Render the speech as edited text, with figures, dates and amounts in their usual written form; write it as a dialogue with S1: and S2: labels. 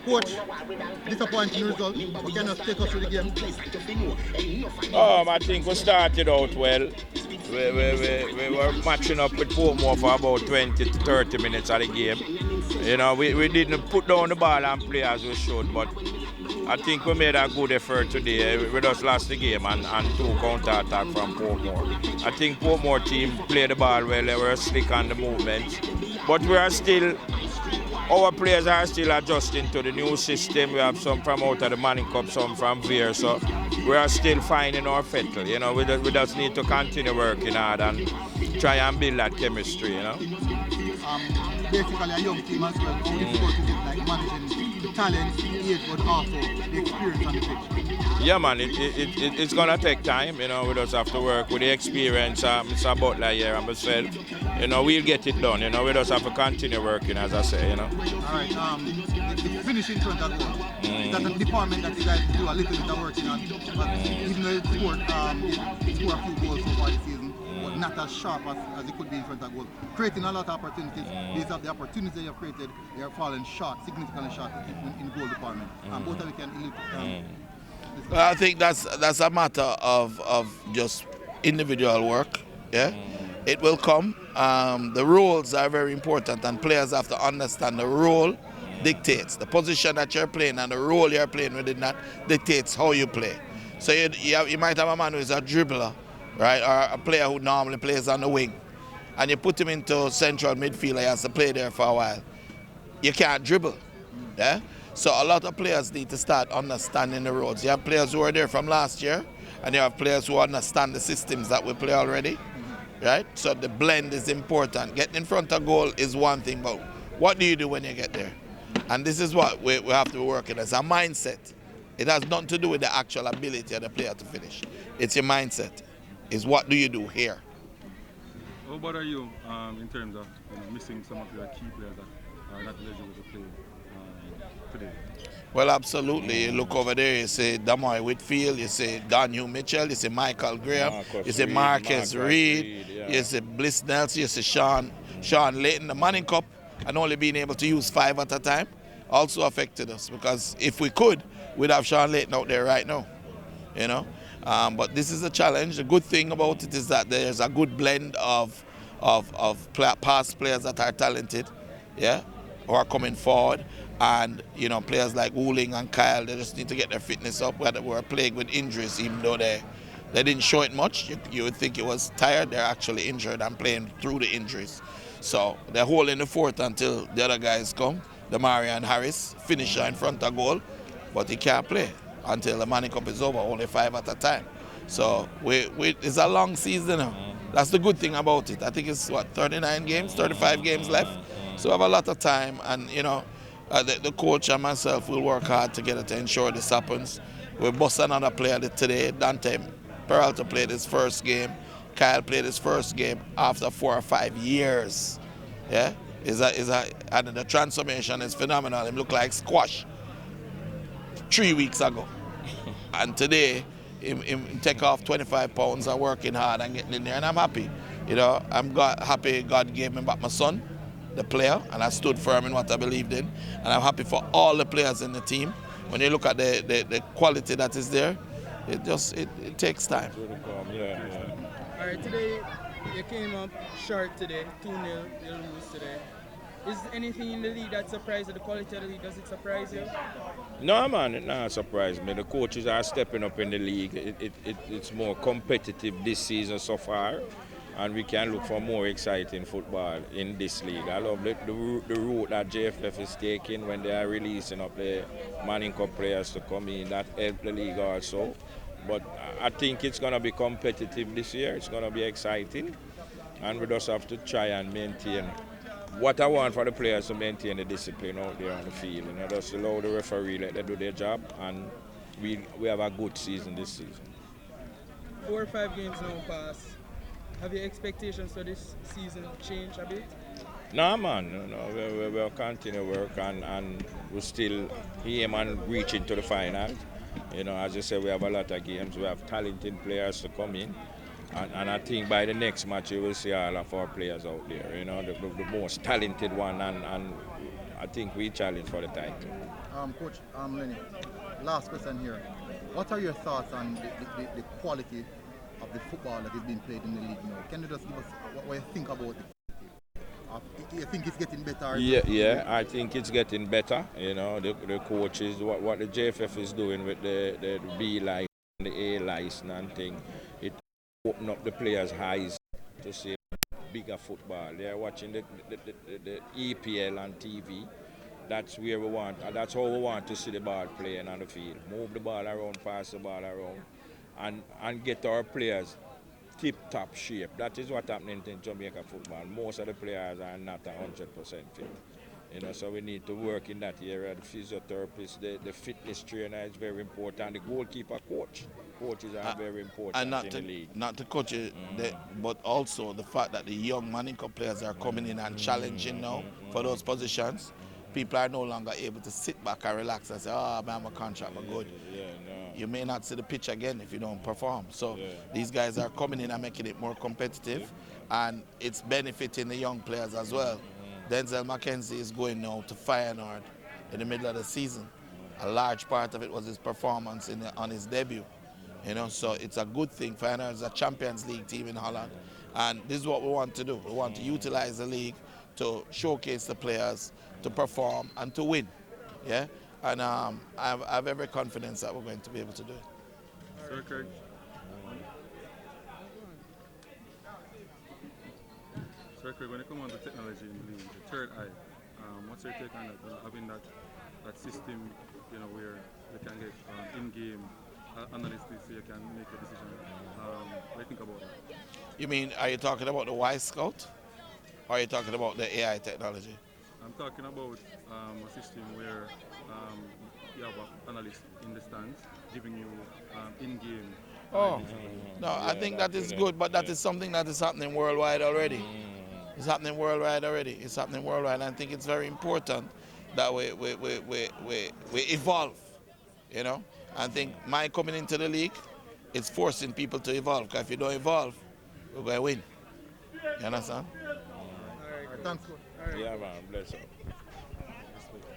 S1: Coach, disappointing result, but can us take us through the game?
S2: I think we started out well. We were matching up with Portmore for about 20 to 30 minutes of the game. We didn't put down the ball and play as we should, but I think we made a good effort today. We just lost the game and two counter-attack from Portmore. I think Portmore team played the ball well. They were slick on the movements. But our players are still adjusting to the new system. We have some from out of the Manning Cup, some from Veer. So we are still finding our fettle. We just need to continue working hard and try and build that chemistry.
S1: Basically a young team as well. How difficult is it, like managing the talent, the age, but also the experience on the pitch?
S2: Yeah, man, it's going to take time. We just have to work with the experience. Mr. Butler here and myself. We'll get it done. We just have to continue working, as I say.
S1: All right. The finish in front of goal. That's a department that you guys do a little bit of working on. But even though it scored a few goals so far this season, but not as sharp as it could be in front of goal. Creating a lot of opportunities. These are the opportunities that you have created. They are falling short, significantly short in the goal department. Both of you can
S3: Well, I think that's a matter of just individual work. Yeah, it will come. The roles are very important, and players have to understand the role dictates the position that you're playing, and the role you're playing within that dictates how you play. So you might have a man who is a dribbler, right, or a player who normally plays on the wing, and you put him into central midfield. He has to play there for a while. You can't dribble. Yeah. So a lot of players need to start understanding the roles. You have players who are there from last year, and you have players who understand the systems that we play already, right? So the blend is important. Getting in front of goal is one thing, but what do you do when you get there? And this is what we have to be working as a mindset. It has nothing to do with the actual ability of the player to finish. It's your mindset. It's what do you do here?
S4: How about you in terms of missing some of your key players that are not eligible to play today?
S3: Well, absolutely. You look over there, you see Damoy Whitfield, you see Don Hugh Mitchell, you see Michael Graham, you see Marcus Reed, you see Bliss Nelson, you see Sean Layton. The Manning Cup and only being able to use 5 at a time also affected us, because if we could, we'd have Sean Layton out there right now. But this is a challenge. The good thing about it is that there's a good blend of past players that are talented, who are coming forward. And, players like Wooling and Kyle, they just need to get their fitness up. We're plagued with injuries, even though they didn't show it much. You would think it was tired. They're actually injured and playing through the injuries. So they're holding the fort until the other guys come. Marion Harris, finisher in front of goal, but he can't play until the Manning Cup is over, only 5 at a time. So it's a long season now. That's the good thing about it. I think it's, 39 games, 35 games left. So we have a lot of time, and, the coach and myself will work hard together to ensure this happens. We bust another player today. Dante Peralta played his first game. Kyle played his first game after 4 or 5 years. Yeah, and the transformation is phenomenal. He looked like squash 3 weeks ago, and today he take off 25 pounds and working hard and getting in there. And I'm happy. I'm happy God gave me back my son, the player, and I stood firm in what I believed in. And I'm happy for all the players in the team. When you look at the quality that is there, it takes time.
S5: All right, today you came up short today, 2-0, you lose today. Is anything in the league that surprised you? The quality of the league, does it surprise you?
S2: No, man, it not surprise me. The coaches are stepping up in the league. It's more competitive this season so far. And we can look for more exciting football in this league. I love the route that JFF is taking when they are releasing up the Manning Cup players to come in. That helps the league also. But I think it's going to be competitive this year. It's going to be exciting. And we just have to try and maintain what I want for the players, to maintain the discipline out there on the field. Just allow the referee, let them do their job, and we have a good season this season.
S5: 4 or 5 games now pass. Have your expectations for this season changed a bit?
S2: No, man. No, we'll continue work, and we still aim and reach into the final. As you said, we have a lot of games. We have talented players to come in. And I think by the next match you will see all of our players out there, the most talented one, and I think we challenge for the title.
S1: Coach Lenny, last question here. What are your thoughts on the quality of the football that is being played in the league now? Can you just give us what you think about it? You think it's getting better?
S2: Yeah, I think it's getting better. You know, the coaches, what the JFF is doing with the B license, the A license and thing, it open up the players' eyes to see bigger football. They're watching the EPL on TV. That's where we want. That's how we want to see the ball playing on the field. Move the ball around, pass the ball around, and get our players tip-top shape. That is what's happening in Jamaica football. Most of the players are not 100% fit. You know, so we need to work in that area. The physiotherapist, the fitness trainer is very important. The goalkeeper coach. Coaches are very important
S3: and
S2: in the league.
S3: Not to coach it, but also the fact that the young Maninka players are coming in and challenging now for those positions. People are no longer able to sit back and relax and say, oh, man, my contract, I'm good. You may not see the pitch again if you don't perform. So these guys are coming in and making it more competitive, and it's benefiting the young players as well. Denzel McKenzie is going now to Feyenoord in the middle of the season. A large part of it was his performance on his debut. You know, so it's a good thing. Feyenoord is a Champions League team in Holland, and this is what we want to do. We want to utilize the league to showcase the players, to perform and to win. Yeah, and I have every confidence that we're going to be able to do it.
S4: Sir Craig. Sir Craig, when it comes on to technology in the league, the third eye, what's your take on that? Having that system, you know, where you can get in-game analysts so you can make a decision. What do you think about that?
S3: You mean, are you talking about the Y Scout? Or are you talking about the AI technology?
S4: I'm talking about a system where you have an analyst in the stands giving you in-game.
S3: No, I think that is good, but that is something that is happening worldwide already. It's happening worldwide already. It's happening worldwide, and I think it's very important that we evolve, you know. I think my coming into the league is forcing people to evolve, because if you don't evolve, we're going to win. You understand?
S1: All right, thanks.
S2: Yeah, man, bless up.